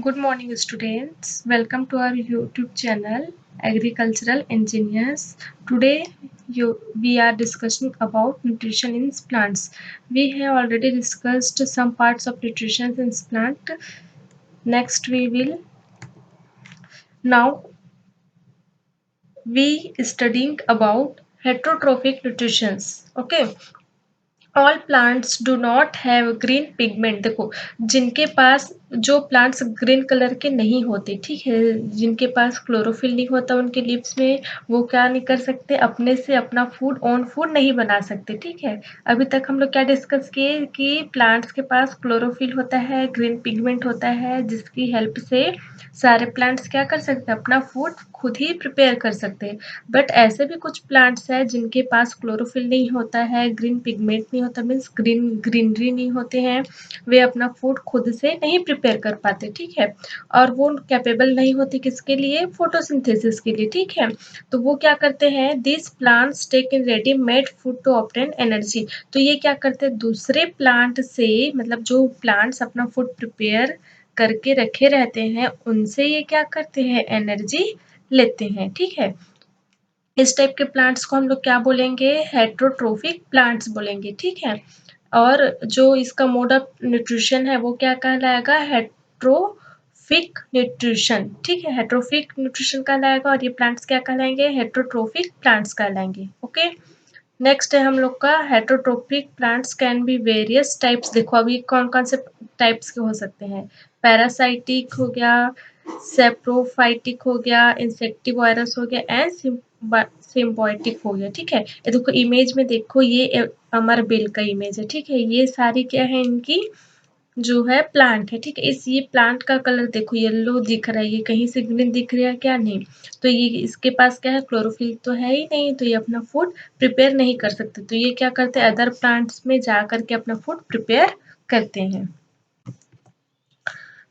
Good morning, students. Welcome to our YouTube channel, Agricultural Engineers. Today, we are discussing about nutrition in plants. We have already discussed some parts of nutrition in plant. Next, now we studying about heterotrophic nutrition. Okay. All plants do not have green pigment. देखो, जिनके पास जो plants green colour के नहीं होते, ठीक है, जिनके पास chlorophyll नहीं होता उनके लिप्स में, वो क्या नहीं कर सकते, अपने से अपना ओन फूड नहीं बना सकते। ठीक है, अभी तक हम लोग क्या डिस्कस किए कि प्लांट्स के पास क्लोरोफिल होता है, ग्रीन पिगमेंट होता है, जिसकी हेल्प से सारे प्लांट्स क्या कर सकते हैं, अपना फूड खुद ही प्रिपेयर कर सकते हैं। बट ऐसे भी कुछ प्लांट्स हैं जिनके पास क्लोरोफिल नहीं होता है, ग्रीन पिगमेंट नहीं होता, मीन्स ग्रीनरी नहीं होते हैं, वे अपना फूड खुद से नहीं प्रिपेयर कर पाते। ठीक है, और वो कैपेबल नहीं होते किसके लिए, फोटोसिंथेसिस के लिए। ठीक है, तो वो क्या करते हैं, this plants take in ready made food to obtain energy. तो ये क्या करते हैं, दूसरे प्लांट से, मतलब जो प्लांट्स अपना फूड प्रिपेयर करके रखे रहते हैं, उनसे ये क्या करते हैं, एनर्जी लेते हैं। ठीक है, इस टाइप के प्लांट्स को हम लोग क्या बोलेंगे, हेट्रोट्रोफिक प्लांट्स बोलेंगे। ठीक है, और जो इसका मोड ऑफ न्यूट्रिशन है वो क्या कहलाएगा, हेट्रोफिक न्यूट्रिशन। ठीक है, हेट्रोफिक न्यूट्रिशन कहलाएगा, और ये प्लांट्स क्या कहलाएंगे, हेट्रोट्रोफिक प्लांट्स कहलाएंगे। ओके, नेक्स्ट है हम लोग का heterotrophic plants can be various types. देखो अभी कौन कौन से टाइप्स के हो सकते हैं, पैरासाइटिक हो गया, सेप्रोफाइटिक हो गया, इंसेक्टिवायरस हो गया, एंड सिम्बायोटिक हो गया। ठीक है, ये देखो इमेज में देखो, ये अमर बेल का इमेज है। ठीक है, ये सारी क्या है, इनकी जो है प्लांट है। ठीक है, ये प्लांट का कलर देखो येलो दिख रहा है, ये कहीं से ग्रीन दिख रहा है क्या, नहीं। तो ये इसके पास क्या है, क्लोरोफिल तो है ही नहीं, तो ये अपना फूड प्रिपेयर नहीं कर सकते। तो ये क्या करते हैं, अदर प्लांट्स में जा करके अपना फूड प्रिपेयर करते हैं।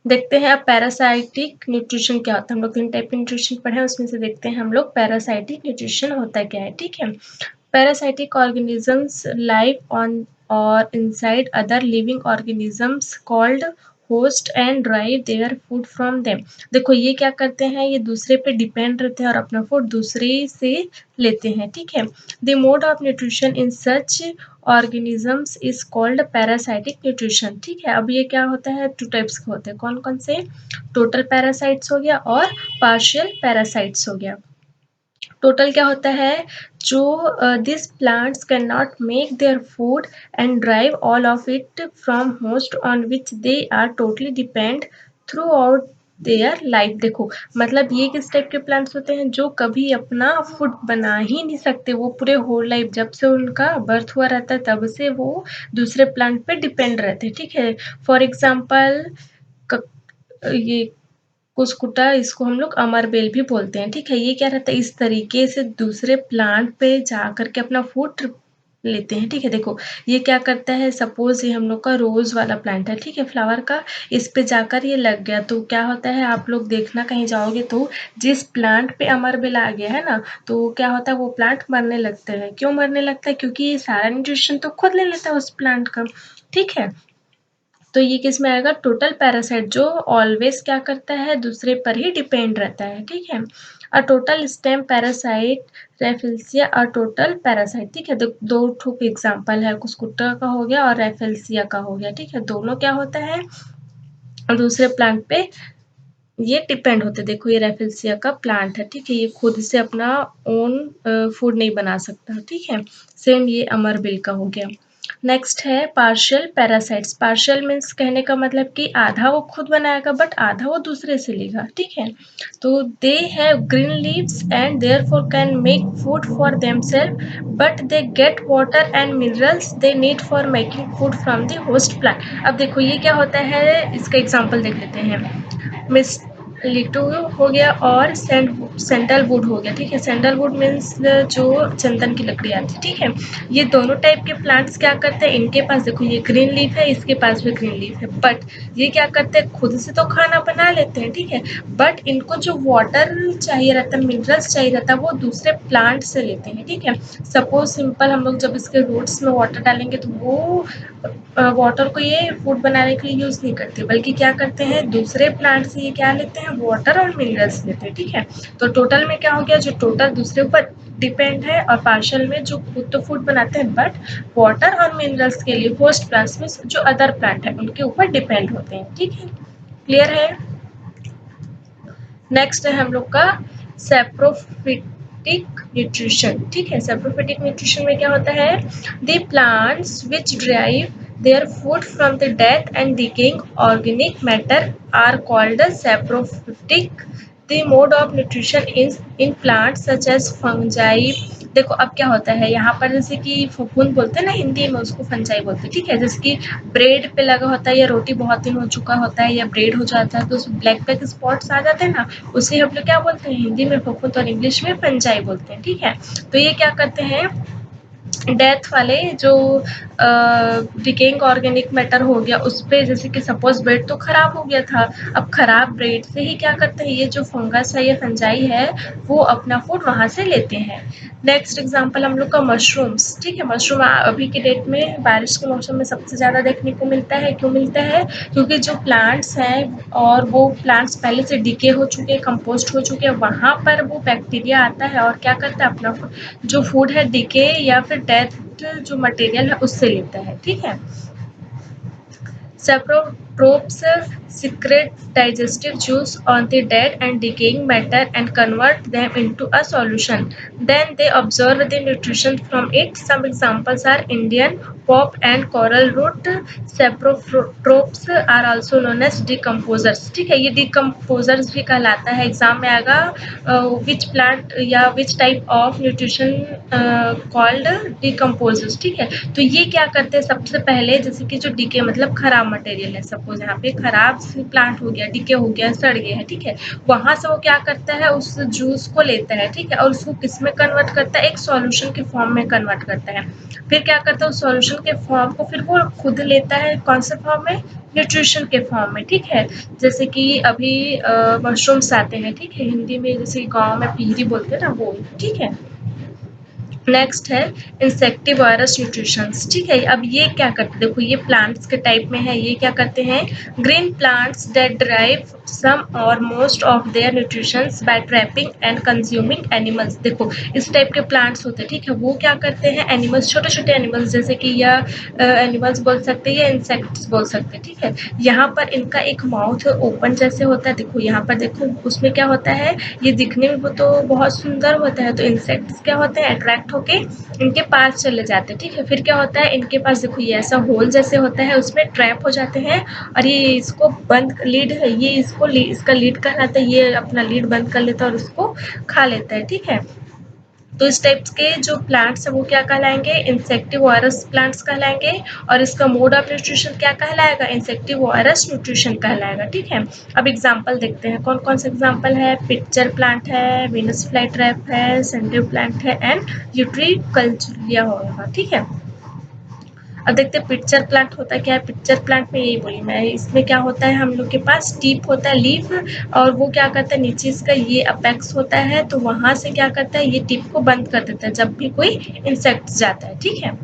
देखते हैं अब पैरासाइटिक न्यूट्रिशन क्या होता है। हम लोग 3 टाइप के न्यूट्रिशन पढ़े हैं, उसमें से देखते हैं हम लोग पैरासाइटिक न्यूट्रिशन होता क्या है। ठीक है, parasitic organisms live on or inside other living organisms called host and derive their food from them। देखो ये क्या करते हैं, ये दूसरे पे डिपेंड रहते हैं और अपना फूड दूसरे से लेते हैं। ठीक है, the mode of nutrition in such organisms is called parasitic nutrition। ठीक है, अब ये क्या होता है, 2 टाइप्स के होते हैं, कौन कौन से, टोटल पैरासाइट्स हो गया और पार्शियल पैरासाइट्स हो गया। टोटल क्या होता है, जो this plants can not make their food and derive all of it from host on which they are totally depend throughout their life. देखो मतलब ये किस टाइप के प्लांट्स होते हैं, जो कभी अपना फूड बना ही नहीं सकते, वो पूरे होल लाइफ, जब से उनका बर्थ हुआ रहता है तब से वो दूसरे प्लांट पे डिपेंड रहते हैं। ठीक है, फॉर एग्जाम्पल ये कुसकुटा, इसको हम लोग अमरबेल भी बोलते हैं। ठीक है, ये क्या रहता है, इस तरीके से दूसरे प्लांट पे जा करके अपना फूड लेते हैं। ठीक है, देखो ये क्या करता है, सपोज ये हम लोग का रोज वाला प्लांट है, ठीक है, फ्लावर का, इस पे जाकर ये लग गया, तो क्या होता है, आप लोग देखना कहीं जाओगे तो जिस प्लांट पे अमरबेल आ गया है ना, तो क्या होता है, वो प्लांट मरने लगते हैं। क्यों मरने लगता है, क्योंकि ये सारा न्यूट्रिशन तो खुद ले लेता है उस प्लांट का। ठीक है, तो ये किस में आएगा, टोटल पैरासाइट, जो ऑलवेज क्या करता है, दूसरे पर ही डिपेंड रहता है। ठीक है, a total stem parasite, rafflesia a total parasite. ठीक है, दो ठोक एग्जाम्पल है, कुस्कुटा का हो गया और रेफिल्सिया का हो गया। ठीक है, दोनों क्या होता है, दूसरे प्लांट पे ये डिपेंड होते हैं। देखो ये रेफिल्सिया का प्लांट है, ठीक है, ये खुद से अपना ओन फूड नहीं बना सकता। ठीक है, सेम ये अमरबिल का हो गया। नेक्स्ट है पार्शियल पैरासाइट्स। पार्शियल मीन्स कहने का मतलब कि आधा वो खुद बनाएगा बट आधा वो दूसरे से लेगा। ठीक है, तो they have green leaves and therefore can make food for themself but they get water and minerals they need for making food from the host plant. अब देखो ये क्या होता है, इसका एग्जाम्पल देख लेते हैं। मिस लिटू हो गया और सैंडलवुड हो गया। ठीक है, सैंडलवुड मीन्स जो चंदन की लकड़ी आती है। ठीक है, ये दोनों टाइप के प्लांट्स क्या करते हैं, इनके पास देखो ये ग्रीन लीफ है, इसके पास भी ग्रीन लीफ है, बट ये क्या करते हैं, खुद से तो खाना बना लेते हैं। ठीक है, बट इनको जो वाटर चाहिए रहता है, मिनरल्स चाहिए रहता है, वो दूसरे प्लांट से लेते हैं। ठीक है, सपोज सिंपल हम लोग जब इसके रूट्स में वाटर डालेंगे तो वो वाटर को ये फूड बनाने के लिए यूज़ नहीं करते, बल्कि क्या करते हैं, दूसरे प्लांट से ये क्या लेते हैं, वाटर और मिनरल्स लेते हैं, ठीक है। तो टोटल में क्या हो गया, जो टोटल दूसरे ऊपर डिपेंड है और पार्शियल में जो खुद तो फूड बनाते हैं, बट वाटर और मिनरल्स के लिए होस्ट प्लांट्स में जो अदर प्लांट है उनके ऊपर डिपेंड होते हैं, ठीक है। क्लियर है। नेक्स्ट है हम लोग का सेप्रोफिटिक न्यूट्रिशन, ठीक है। सेप्रोफिटिक न्यूट्रिशन में क्या होता है, the plants which drive their food from the death and decaying organic matter are called saprophytic. The mode of nutrition is in plants such as fungi. देखो अब क्या होता है यहाँ पर, जैसे कि फफूंद बोलते हैं ना हिंदी में, उसको फंजाई बोलते हैं, ठीक है। जैसे कि ब्रेड पे लगा होता है या रोटी बहुत दिन हो चुका होता है या ब्रेड हो जाता है तो उसमें ब्लैक ब्लैक स्पॉट्स आ जाते हैं ना, उसे हम लोग क्या बोलते हैं, हिंदी में फफूंद और इंग्लिश में फंजाई बोलते हैं, ठीक है। तो ये क्या करते हैं, डेथ वाले जो डिकेइंग ऑर्गेनिक मैटर हो गया उस पे, जैसे कि सपोज ब्रेड तो खराब हो गया था, अब खराब ब्रेड से ही क्या करते हैं, ये जो फंगस है या फंजाई है वो अपना फूड वहां से लेते हैं। नेक्स्ट एग्जांपल हम लोग का मशरूम्स, ठीक है। मशरूम अभी के डेट में बारिश के मौसम में सबसे ज़्यादा देखने को मिलता है। क्यों मिलता है, क्योंकि जो प्लांट्स हैं और वो प्लांट्स पहले से डिके हो चुके हैं, कंपोस्ट हो चुके हैं, वहाँ पर वो बैक्टीरिया आता है और क्या करता है, अपना जो फूड है डिके या फिर डेथ जो मटेरियल है उससे लेता है, ठीक है। Saprotrophs secrete digestive juice on the dead and decaying matter and convert them into a solution. Then they absorb the nutrition from it. Some examples are Indian pop and coral root. Saprotrophs are also known as decomposers. ठीक है, ये decomposers भी कहलाता है। Exam में आएगा which plant या which type of nutrition called decomposers, ठीक है। तो ये क्या करते हैं, सबसे पहले जैसे कि जो डीके मतलब खराब मटेरियल है, सपोज यहाँ पे खराब प्लांट हो गया, डीके हो गया, सड़ गया है, ठीक है। वहां से वो क्या करता है, उस जूस को लेता है, ठीक है, और उसको किस में कन्वर्ट करता है, एक सॉल्यूशन के फॉर्म में कन्वर्ट करता है। फिर क्या करता है, उस सॉल्यूशन के फॉर्म को फिर वो खुद लेता है, कौन से फॉर्म में, न्यूट्रिशन के फॉर्म में, ठीक है। जैसे कि अभी मशरूम्स आते हैं, ठीक है, हिंदी में जैसे गाँव में पीहरी बोलते हैं ना, वो, ठीक है। नेक्स्ट है इंसेक्टिवायरस न्यूट्रिशंस, ठीक है। अब ये क्या करते हैं, देखो ये प्लांट्स के टाइप में है, ये क्या करते हैं, green plants that derive some और most of their nutritions by trapping and consuming animals. देखो इस टाइप के प्लांट्स होते हैं, ठीक है, वो क्या करते हैं, एनिमल्स, छोटे छोटे एनिमल्स, जैसे कि या एनिमल्स बोल सकते हैं या इंसेक्ट्स बोल सकते हैं, ठीक है। यहाँ पर इनका एक माउथ ओपन जैसे होता है, देखो यहाँ पर देखो उसमें क्या होता है, ये दिखने में वो तो बहुत सुंदर होता है, तो इंसेक्ट्स क्या होते हैं, अट्रैक्ट होके इनके पास चले जाते हैं, ठीक है। फिर क्या होता है, इनके पास देखो ये ऐसा होल जैसे होता है, उसमें ट्रैप हो जाते हैं और ये इसको बंद, लीड है ये, इसको इसका लीड कहलाता है, ये अपना लीड बंद कर लेता है और उसको खा लेता है, ठीक है। तो इस टाइप के जो प्लांट्स है वो क्या कहलाएंगे, इंसेक्टिवायरस प्लांट्स कहलाएंगे। और इसका मोड ऑफ न्यूट्रिशन क्या कहलाएगा, इंसेक्टिवायरस न्यूट्रिशन कहलाएगा, ठीक है। अब एग्जांपल देखते हैं, कौन कौन से एग्जांपल है, पिक्चर प्लांट है, वीनस फ्लाई ट्रैप है, सनड्यू प्लांट है एंड यूट्रिकल्चरिया होगा, ठीक है। अब देखते हैं पिक्चर प्लांट होता है क्या है। पिक्चर प्लांट में यही बोली मैं, इसमें क्या होता है, हम लोग के पास टिप होता है, लीफ, और वो क्या करता है, नीचे इसका ये अपेक्स होता है, तो वहां से क्या करता है, ये टिप को बंद कर देता है जब भी कोई इंसेक्ट जाता है, ठीक है।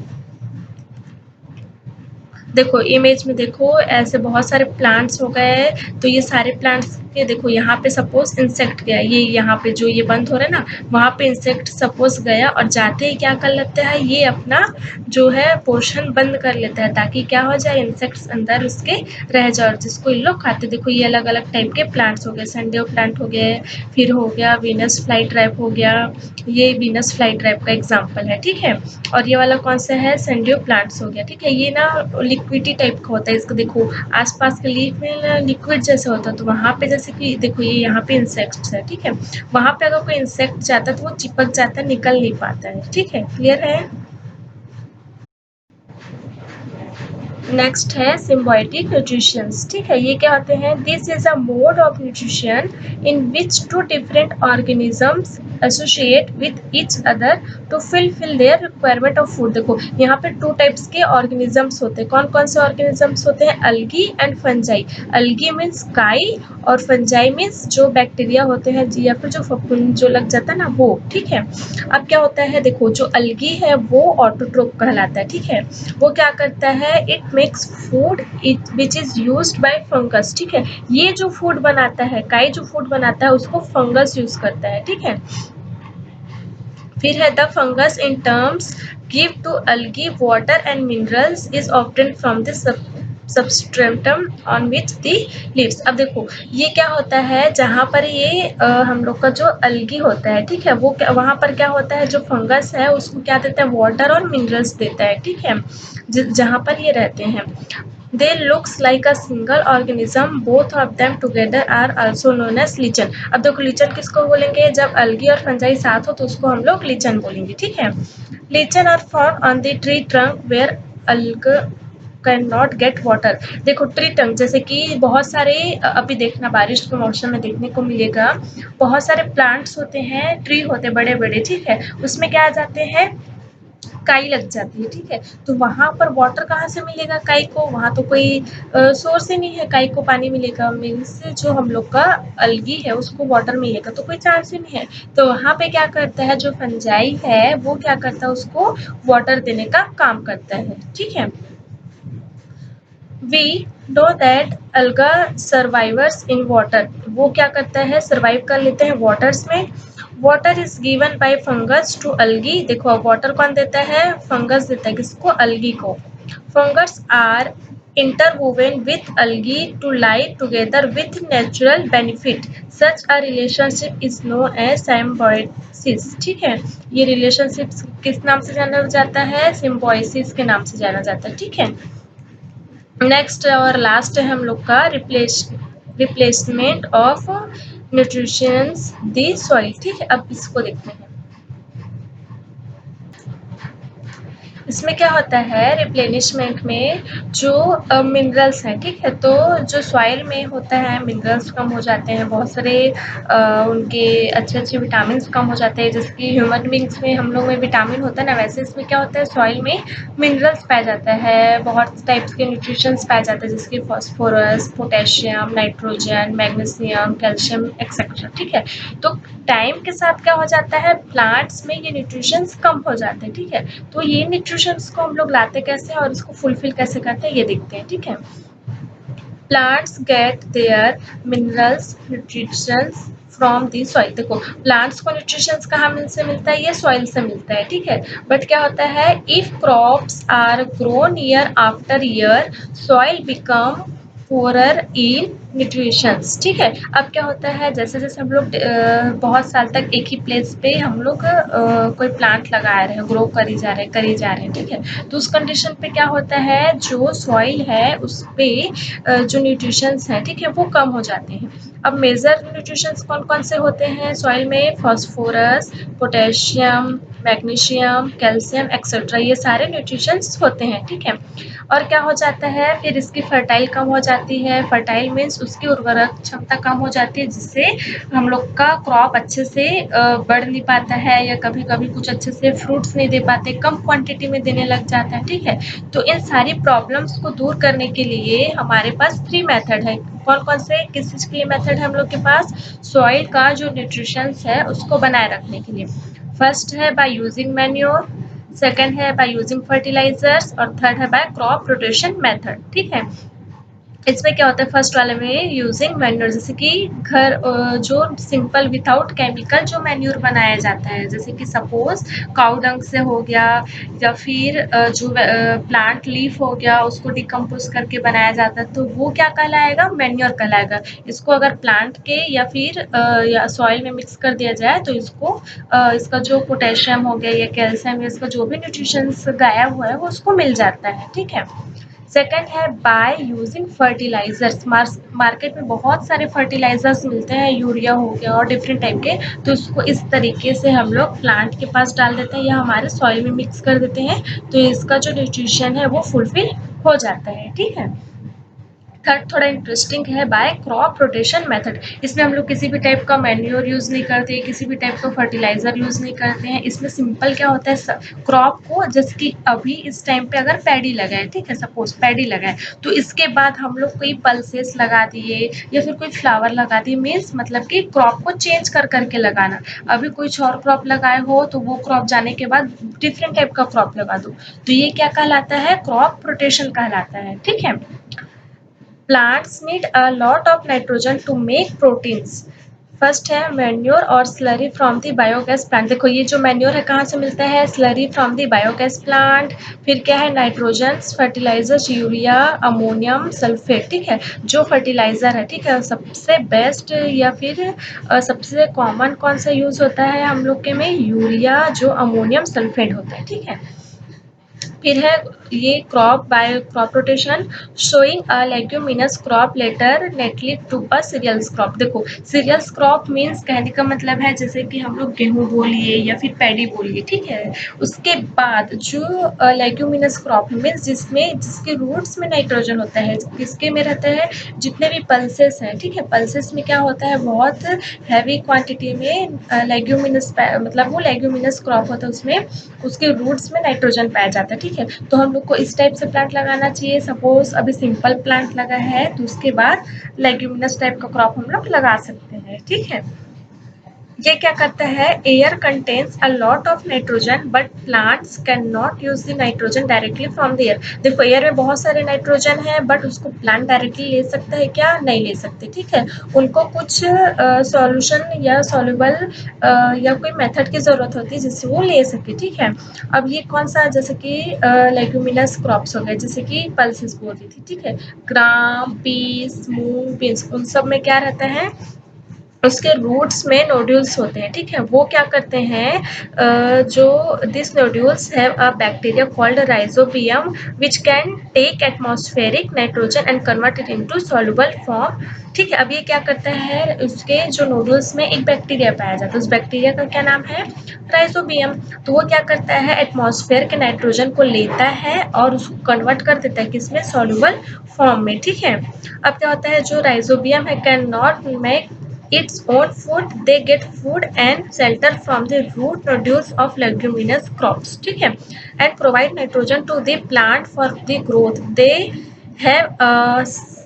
देखो इमेज में देखो ऐसे बहुत सारे प्लांट्स हो गए हैं, तो ये सारे प्लांट्स के देखो यहाँ पे सपोज इंसेक्ट गया, ये यहाँ पे जो ये बंद हो रहा है ना, वहाँ पे इंसेक्ट सपोज गया और जाते ही क्या कर लेता है, ये अपना जो है पोर्शन बंद कर लेता है, ताकि क्या हो जाए, इंसेक्ट्स अंदर उसके रह जाए जिसको इन लोग खाते। देखो ये अलग अलग टाइप के प्लांट्स हो गए, संडे प्लांट हो गए, फिर हो गया वीनस फ्लाई ट्रैप हो गया, ये वीनस फ्लाई ट्रैप का एग्जाम्पल है, ठीक है। और ये वाला कौन सा है, संडियो प्लांट्स हो गया, ठीक है। ये ना लिक्विडी टाइप का होता है, इसको देखो आसपास के लीफ में लिक्विड जैसा होता है, तो वहाँ पे जैसे कि देखो ये यहाँ पे इंसेक्ट्स है, ठीक है। वहाँ पे अगर कोई इंसेक्ट जाता है तो वो चिपक जाता है, निकल नहीं पाता है, ठीक है। क्लियर है। नेक्स्ट है सिम्बायोटिक न्यूट्रिशन। ठीक है, ये क्या होते हैं? This is a mode of nutrition in which two different organisms associate with each other to fill their requirement of food. देखो यहाँ पे 2 टाइप्स के ऑर्गेनिजम्स होते हैं। कौन कौन से ऑर्गेनिजम्स होते हैं? Algae and fungi. Algae means काई और फंजाई मीन्स जो बैक्टीरिया होते हैं या फिर जो फफूंद जो लग जाता है ना वो। ठीक है, अब क्या होता है? देखो जो अल्गी है वो ऑटोट्रोफ कहलाता है। ठीक है, वो क्या करता है? It makes food which is used by fungus. ठीक है, ये जो फूड बनाता है, काई जो फूड बनाता है उसको फंगस यूज करता है। ठीक है, फिर है the fungus in terms give to algae water and minerals is obtain from the substratum on which the leaves. अब देखो ये क्या होता है? जहाँ पर ये हम लोग का जो अल्गी होता है, ठीक है, वो वहाँ पर क्या होता है? जो फंगस है उसको क्या देता है? वाटर और मिनरल्स देता है। ठीक है, जहाँ पर ये रहते हैं। They looks like a single organism. Both of them together are also known as lichen. अब देखो lichen किसको बोलेंगे? जब algae और fungi साथ हो तो उसको हम लोग lichen बोलेंगे। ठीक है, lichen are found on the tree trunk where algae can not get water. देखो ट्री टंग जैसे कि बहुत सारे अभी देखना बारिश के मौसम में देखने को मिलेगा, बहुत सारे प्लांट्स होते हैं, ट्री होते बड़े बड़े। ठीक है, उसमें क्या आ जाते हैं? काई लग जाती है। ठीक है, तो वहां पर वाटर कहाँ से मिलेगा काई को? वहां तो कोई सोर्स ही नहीं है काई को पानी मिलेगा। मीन्स जो हम लोग का अलगी है उसको वाटर मिलेगा तो कोई चांस ही नहीं है। तो वहां पे क्या करता है? जो फंजाई है वो क्या करता है? उसको वाटर देने का काम करता है। ठीक है, वी नो दैट अलगा सर्वाइवर्स इन वाटर। वो क्या करता है? सर्वाइव कर लेते हैं वाटर्स में। Water is given by fungus to algae. देखो वाटर कौन देता है? फंगस देता है। किसको? अलगी को। Fungus are interwoven with algae to lie together with natural benefit. Such a relationship is known as symbiosis. ठीक है, ये रिलेशनशिप किस नाम से जाना जाता है? सिम्बायोसिस के नाम से जाना जाता है। ठीक है, नेक्स्ट और लास्ट है हम लोग का replacement of nutritions the soil. ठीक है, अब इसको देखते हैं। इसमें क्या होता है? रिप्लेनिशमेंट में जो मिनरल्स हैं, ठीक है, तो जो सॉइल में होता है मिनरल्स कम हो जाते हैं, बहुत सारे उनके अच्छे अच्छे विटामिन कम हो जाते हैं। जैसे कि ह्यूमन बींग्स में हम लोग में विटामिन होता है ना, वैसे इसमें क्या होता है? सॉइल में मिनरल्स पाया जाता है, बहुत टाइप्स के न्यूट्रिशंस पाए जाते हैं, जैसे कि phosphorus, potassium, nitrogen, magnesium, calcium etcetera. ठीक है, तो टाइम के साथ क्या हो जाता है? प्लांट्स में ये न्यूट्रिशंस कम हो जाते हैं। ठीक है, तो ये न्यूट्रिशंस को हम लोग लाते कैसे हैं और इसको फुलफिल कैसे करते हैं ये देखते हैं। ठीक है, plants get their minerals nutritions from the soil. देखो प्लांट्स को न्यूट्रिशंस कहाँ से मिलता है? ये सॉइल से मिलता है। ठीक है, बट क्या होता है? If crops are grown year after year soil become poorer in nutrients. ठीक है, अब क्या होता है? जैसे जैसे हम लोग बहुत साल तक एक ही प्लेस पे हम लोग कोई प्लांट लगा रहे हैं, ग्रो करी जा रहे हैं। ठीक है, तो उस कंडीशन पे क्या होता है? जो सॉइल है उस पे जो न्यूट्रिशंस हैं, ठीक है, वो कम हो जाते हैं। अब मेजर न्यूट्रिशंस कौन कौन से होते हैं सॉइल में? Phosphorus, potassium, magnesium, calcium etcetera, ये सारे न्यूट्रिशंस होते हैं। ठीक है, और क्या हो जाता है? फिर इसकी फर्टाइल कम हो जाती है। फर्टाइल मीन्स उसकी उर्वरक क्षमता कम हो जाती है, जिससे हम लोग का क्रॉप अच्छे से बढ़ नहीं पाता है, या कभी कभी कुछ अच्छे से फ्रूट्स नहीं दे पाते, कम क्वांटिटी में देने लग जाता है। ठीक है, तो इन सारी प्रॉब्लम्स को दूर करने के लिए हमारे पास 3 मेथड है। कौन कौन से? किस चीज़ के लिए मेथड है हम लोग के पास? सॉइल का जो न्यूट्रिशंस है उसको बनाए रखने के लिए। फर्स्ट है बाय यूजिंग मैन्योर, सेकंड है बाय यूजिंग फर्टिलाइजर्स और थर्ड है बाय क्रॉप रोटेशन मेथड। ठीक है, इसमें क्या होता है? फर्स्ट वाले में यूजिंग मैन्योर, जैसे कि घर जो सिंपल विदाउट केमिकल जो मैन्योर बनाया जाता है, जैसे कि सपोज काऊ डंग से हो गया, या फिर जो प्लांट लीफ हो गया उसको डिकम्पोज करके बनाया जाता है, तो वो क्या कहलाएगा? मैन्योर कहलाएगा। इसको अगर प्लांट के या फिर या सॉइल में मिक्स कर दिया जाए तो इसको इसका जो पोटेशियम हो गया या कैल्शियम, इसका जो भी न्यूट्रिशंस गायब हुआ है वो उसको मिल जाता है। ठीक है, सेकंड है बाय यूजिंग फर्टिलाइजर्स। मार्केट में बहुत सारे फर्टिलाइजर्स मिलते हैं, यूरिया हो गया और डिफरेंट टाइप के, तो उसको इस तरीके से हम लोग प्लांट के पास डाल देते हैं या हमारे सॉइल में मिक्स कर देते हैं, तो इसका जो न्यूट्रिशन है वो फुलफिल हो जाता है, ठीक है। थर्ड थोड़ा इंटरेस्टिंग है, बाय क्रॉप रोटेशन मेथड। इसमें हम लोग किसी भी टाइप का मैन्योर यूज़ नहीं करते, किसी भी टाइप का फर्टिलाइजर यूज़ नहीं करते हैं। इसमें सिंपल क्या होता है, क्रॉप को जैसे कि अभी इस टाइम पे अगर पैडी लगा है, ठीक है, सपोज पैडी लगा है, तो इसके बाद हम लोग कोई पल्सेस लगा दिए या फिर कोई फ्लावर लगा दिए, मीन्स मतलब कि क्रॉप को चेंज कर करके लगाना। अभी कुछ और क्रॉप लगाए हो तो वो क्रॉप जाने के बाद डिफरेंट टाइप का क्रॉप लगा दो, तो ये क्या कहलाता है, क्रॉप रोटेशन कहलाता है, ठीक है। Plants need a lot of nitrogen to make proteins. First है मैन्योर और slurry from the biogas plant. देखो ये जो मैन्योर है कहाँ से मिलता है, slurry from the biogas plant. फिर क्या है, nitrogen fertilisers, urea, ammonium sulphate, ठीक है। जो फर्टिलाइजर है, ठीक है, सबसे बेस्ट या फिर सबसे कॉमन कौन सा यूज होता है हम लोग के में, यूरिया जो अमोनियम सल्फेट होता है, ठीक है। फिर है ये crop by crop rotation, showing a leguminous crop alternately to a cereals crop. देखो सीरियल्स क्रॉप मीन्स कहने का मतलब है जैसे कि हम लोग गेहूं बोलिए या फिर पैडी बोलिए, ठीक है। उसके बाद जो लेग्यूमिनस क्रॉप मीन्स जिसमें जिसके रूट्स में नाइट्रोजन होता है, किसके में रहता है, जितने भी पल्सेस हैं, ठीक है, पल्सेस में क्या होता है, बहुत हैवी क्वांटिटी में लेग्यूमिनस मतलब वो लेग्यूमिनस क्रॉप होता है, उसमें उसके रूट्स में नाइट्रोजन पाया जाता है, ठीक है। तो हम लोग को इस टाइप से प्लांट लगाना चाहिए। सपोज अभी सिंपल प्लांट लगा है तो उसके बाद लेग्यूमिनस टाइप का क्रॉप हम लोग लगा सकते हैं, ठीक है। ये क्या करता है, air contains a lot of nitrogen but plants can not use the nitrogen directly from the air. देखो एयर में बहुत सारे नाइट्रोजन है बट उसको प्लांट डायरेक्टली ले सकता है क्या, नहीं ले सकते, ठीक है। उनको कुछ सॉल्यूशन या सॉल्युबल या कोई मेथड की जरूरत होती है जिससे वो ले सके, ठीक है। अब ये कौन सा, जैसे कि लेग्यूमिनस क्रॉप्स हो गए, जैसे कि पल्सेस बोल रही थी, ठीक है, ग्राम, पीस, मूंग, बीन्स, उन सब में क्या रहता है, उसके रूट्स में नोड्यूल्स होते हैं, ठीक है। वो क्या करते हैं, जो this nodules have a bacteria called rhizobium which can take atmospheric nitrogen and convert it into soluble form, ठीक है। अब ये क्या करता है, उसके जो नोड्यूल्स में एक बैक्टीरिया पाया जाता है, उस बैक्टीरिया का क्या नाम है, राइजोबियम। तो वो क्या करता है, एटमॉस्फेयर के नाइट्रोजन को लेता है और उसको कन्वर्ट कर देता है किसमें, सॉल्युबल फॉर्म में, ठीक है। अब क्या होता है, जो राइजोबियम है can not make its own food, they get food and shelter from the root nodules of leguminous crops, ठीक है, and provide nitrogen to the plant for the growth. They have a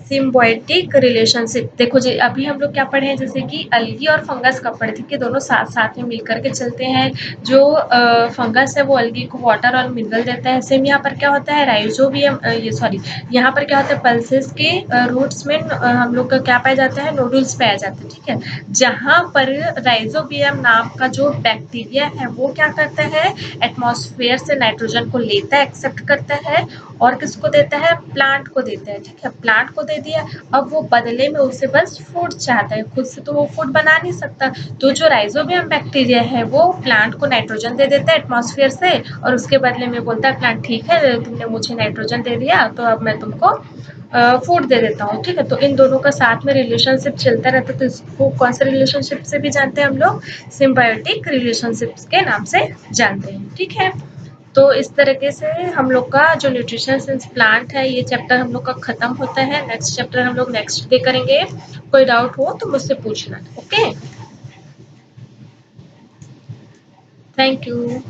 symbiotic relationship. देखो जी अभी हम लोग क्या पढ़े हैं, जैसे कि अलगी और फंगस का पढ़े थे कि दोनों साथ साथ में मिलकर के चलते हैं। जो फंगस है वो अलगी को वाटर और मिनरल देता है। सेम यहाँ पर क्या होता है, राइजोबियम ये सॉरी यहाँ पर क्या होता है, पल्सेस के रूट्स में हम लोग का क्या पाया जाता है, नोडल्स पाया जाता है, ठीक है। जहाँ पर राइजोबियम नाम का जो बैक्टीरिया है वो क्या करता है, एटमॉस्फेयर से नाइट्रोजन को लेता है, एक्सेप्ट करता है और किसको देता है, प्लांट को देता है, ठीक है। प्लांट को दे दिया, अब वो बदले में उससे बस फूड चाहता है, खुद से तो वो फूड बना नहीं सकता। तो जो राइजोबियम बैक्टीरिया है वो प्लांट को नाइट्रोजन दे देता है एटमॉस्फेयर से और उसके बदले में बोलता है प्लांट ठीक है तुमने मुझे नाइट्रोजन दे दिया तो अब मैं तुमको फूड दे देता हूँ, ठीक है। तो इन दोनों का साथ में रिलेशनशिप चलता रहता है। तो इसको कौन से रिलेशनशिप से भी जानते हैं हम लोग, सिम्बायोटिक रिलेशनशिप्स के नाम से जानते हैं, ठीक है। तो इस तरीके से हम लोग का जो न्यूट्रिशन सिंस प्लांट है ये चैप्टर हम लोग का खत्म होता है। नेक्स्ट चैप्टर हम लोग नेक्स्ट डे करेंगे। कोई डाउट हो तो मुझसे पूछना, ओके। Thank you.